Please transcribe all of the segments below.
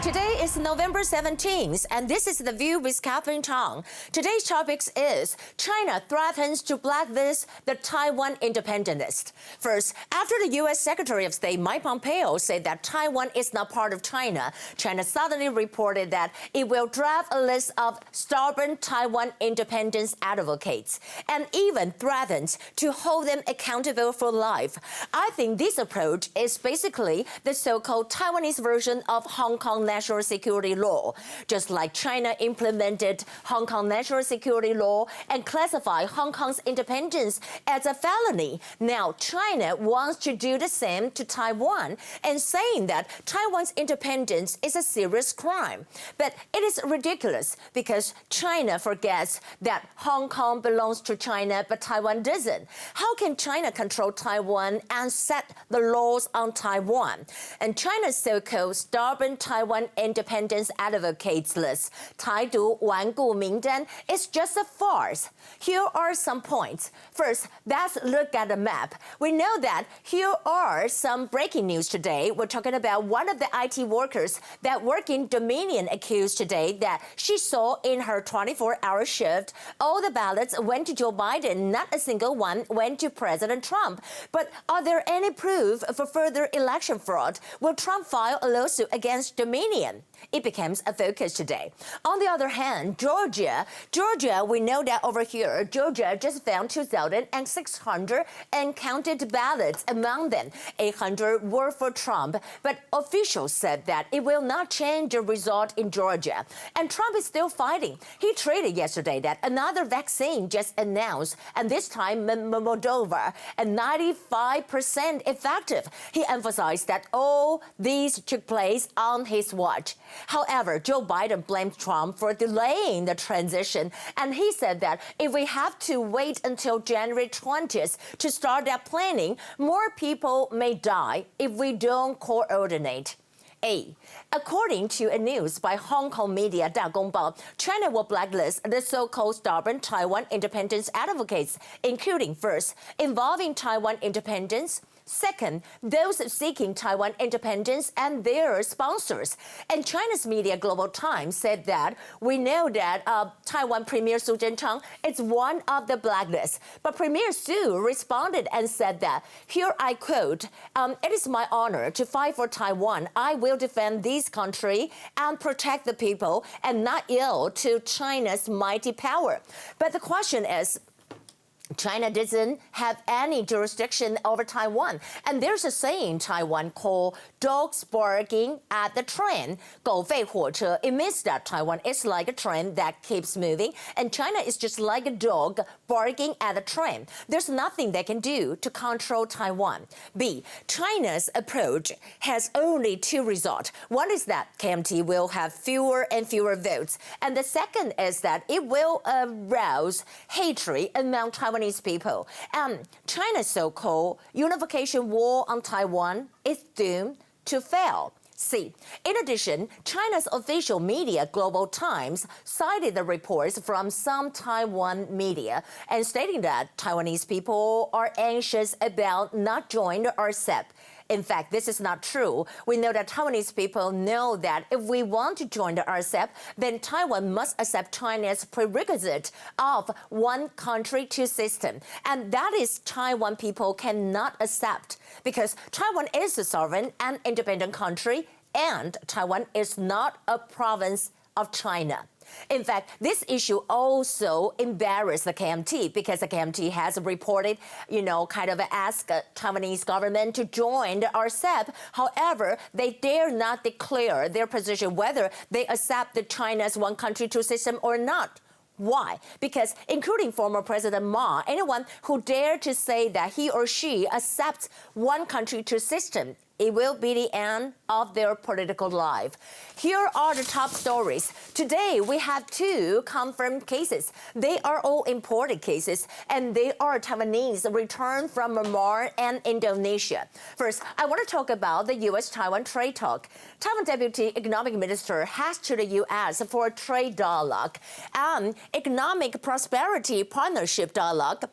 Today is November 17th, and this is The View with Catherine Chang. Today's topic is China threatens to blacklist the Taiwan independentists. First, after the U.S. Secretary of State Mike Pompeo said that Taiwan is not part of China, China suddenly reported that it will draft a list of stubborn Taiwan independence advocates and even threatens to hold them accountable for life. I think this approach is basically the so-called Taiwanese version of Hong Kong national security law. Just like China implemented Hong Kong national security law and classified Hong Kong's independence as a felony, now China wants to do the same to Taiwan and saying that Taiwan's independence is a serious crime. But it is ridiculous because China forgets that Hong Kong belongs to China but Taiwan doesn't. How can China control Taiwan and set the laws on Taiwan? And China's so-called stubborn Taiwan independence advocates list, 台独顽固名单, is just a farce. Here are some points. First, let's look at the map. We know that here are some breaking news today. We're talking about one of the IT workers that work in Dominion accused today that she saw in her 24-hour shift all the ballots went to Joe Biden, not a single one went to President Trump. But are there any proof for further election fraud? Will Trump file a lawsuit against Dominion? It becomes a focus today. On the other hand, Georgia, we know that over here, Georgia just found 2,600 uncounted ballots. Among them, 800 were for Trump. But officials said that it will not change the result in Georgia. And Trump is still fighting. He tweeted yesterday that another vaccine just announced, and this time Moldova, and 95% effective. He emphasized that all these took place on his watch. However, Joe Biden blamed Trump for delaying the transition, and he said that if we have to wait until January 20th to start that planning, more people may die if we don't coordinate. According to a news by Hong Kong media, 大公报, China will blacklist the so-called stubborn Taiwan independence advocates, including first, involving Taiwan independence, second, those seeking Taiwan independence and their sponsors. And China's media Global Times said that we know that Taiwan Premier Su Tseng is one of the blacklists. But Premier Su responded and said that, here I quote, it is my honor to fight for Taiwan. I will defend this country and protect the people and not yield to China's mighty power. But the question is, China doesn't have any jurisdiction over Taiwan. And there's a saying in Taiwan called dogs barking at the train, 狗吠火车. It means that Taiwan is like a train that keeps moving, and China is just like a dog barking at a train. There's nothing they can do to control Taiwan. B, China's approach has only two results. One is that KMT will have fewer and fewer votes. And the second is that it will arouse hatred among Taiwanese people. And China's so-called unification war on Taiwan is doomed to fail. C. In addition, China's official media, Global Times, cited the reports from some Taiwan media and stating that Taiwanese people are anxious about not joining the RCEP. In fact, this is not true. We know that Taiwanese people know that if we want to join the RCEP, then Taiwan must accept China's prerequisite of one country, two systems. And that is Taiwan people cannot accept because Taiwan is a sovereign and independent country, and Taiwan is not a province of China. In fact, this issue also embarrassed the KMT because the KMT has reported, kind of asked the Taiwanese government to join the RCEP. However, they dare not declare their position whether they accept the China's one country, two system or not. Why? Because including former President Ma, anyone who dared to say that he or she accepts one country, two system, it will be the end of their political life. Here are the top stories. Today, we have two confirmed cases. They are all imported cases, and they are Taiwanese returned from Myanmar and Indonesia. First, I want to talk about the U.S.-Taiwan trade talk. Taiwan Deputy Economic Minister has to the U.S. for a trade dialogue and economic prosperity partnership dialogue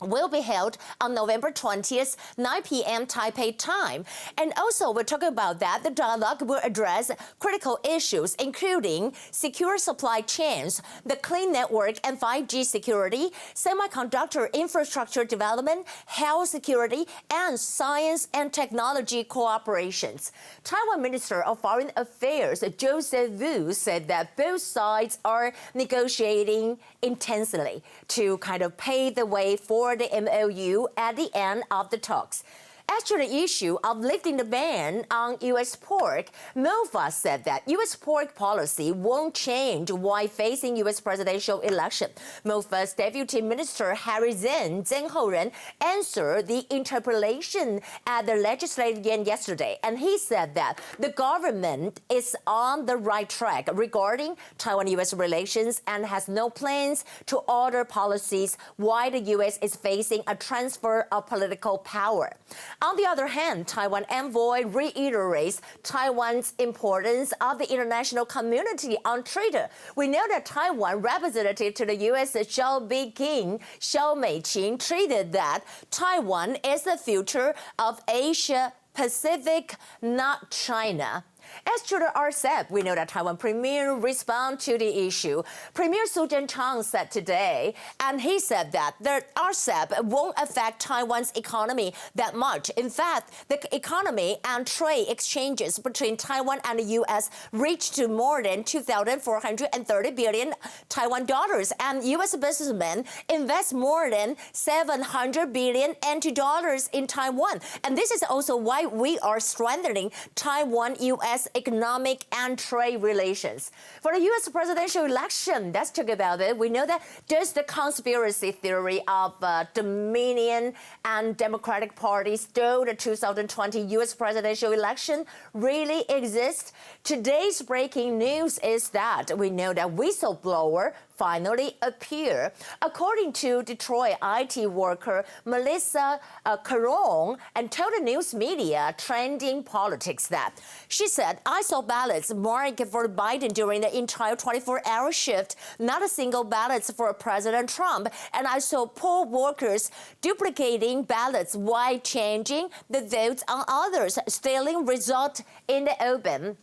will be held on November 20th, 9 p.m. Taipei time. And also, we're talking about that. The dialogue will address critical issues, including secure supply chains, the clean network and 5G security, semiconductor infrastructure development, health security, and science and technology cooperations. Taiwan Minister of Foreign Affairs Joseph Wu said that both sides are negotiating intensely to kind of pave the way for the MOU at the end of the talks. As to the issue of lifting the ban on U.S. pork, MOFA said that U.S. pork policy won't change while facing U.S. presidential election. MOFA's Deputy Minister Harry Zeng Horen answered the interpellation at the legislative yesterday, and he said that the government is on the right track regarding Taiwan-U.S. relations and has no plans to alter policies while the U.S. is facing a transfer of political power. On the other hand, Taiwan envoy reiterates Taiwan's importance of the international community on Twitter. We know that Taiwan representative to the U.S. Xiao Meiqing tweeted that Taiwan is the future of Asia Pacific, not China. As to the RCEP, we know that Taiwan Premier responded to the issue. Premier Su Chang said today, and he said that the RCEP won't affect Taiwan's economy that much. In fact, the economy and trade exchanges between Taiwan and the U.S. reached to more than 2,430 billion Taiwan dollars, and U.S. businessmen invest more than 700 billion NT dollars in Taiwan. And this is also why we are strengthening Taiwan-U.S. economic and trade relations. For the U.S. presidential election, let's talk about it. We know that there's the conspiracy theory of Dominion and Democratic parties stole the 2020 U.S. presidential election really exists. Today's breaking news is that we know that whistleblower finally appear. According to Detroit IT worker Melissa Caron, and told the news media Trending Politics that she said, I saw ballots marked for Biden during the entire 24-hour shift, not a single ballot for President Trump, and I saw poll workers duplicating ballots while changing the votes on others, stealing results in the open.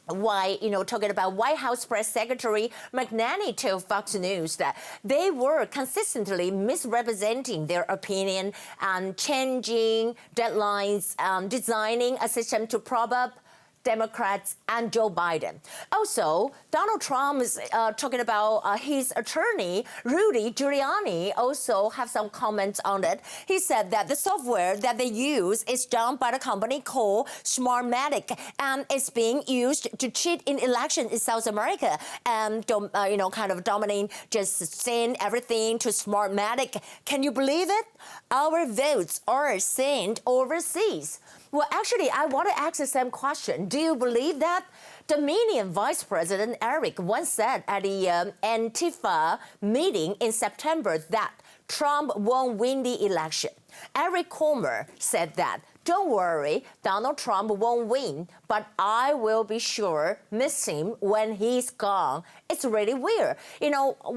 Why, talking about White House Press Secretary McEnany told Fox News that they were consistently misrepresenting their opinion and changing deadlines, designing a system to prop up Democrats and Joe Biden. Also, Donald Trump is talking about his attorney, Rudy Giuliani, also have some comments on it. He said that the software that they use is done by the company called Smartmatic, and it's being used to cheat in elections in South America. And, kind of dominating, just send everything to Smartmatic. Can you believe it? Our votes are sent overseas. Well, actually, I want to ask the same question. Do you believe that? Dominion Vice President Eric once said at the Antifa meeting in September that Trump won't win the election. Eric Comer said that, don't worry, Donald Trump won't win, but I will be sure miss him when he's gone. It's really weird.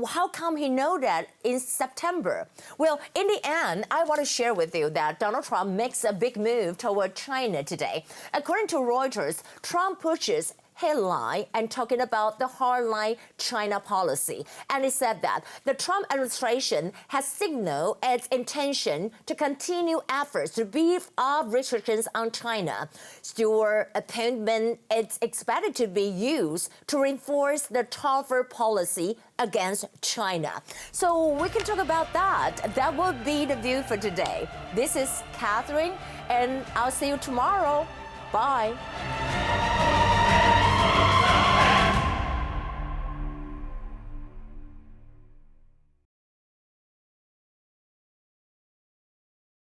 How come he know that in September? Well, in the end, I want to share with you that Donald Trump makes a big move toward China today. According to Reuters, Trump pushes headline and talking about the hardline China policy. And it said that the Trump administration has signaled its intention to continue efforts to beef up restrictions on China. Stewart appointment is expected to be used to reinforce the tougher policy against China. So we can talk about that. That will be the view for today. This is Catherine, and I'll see you tomorrow. Bye.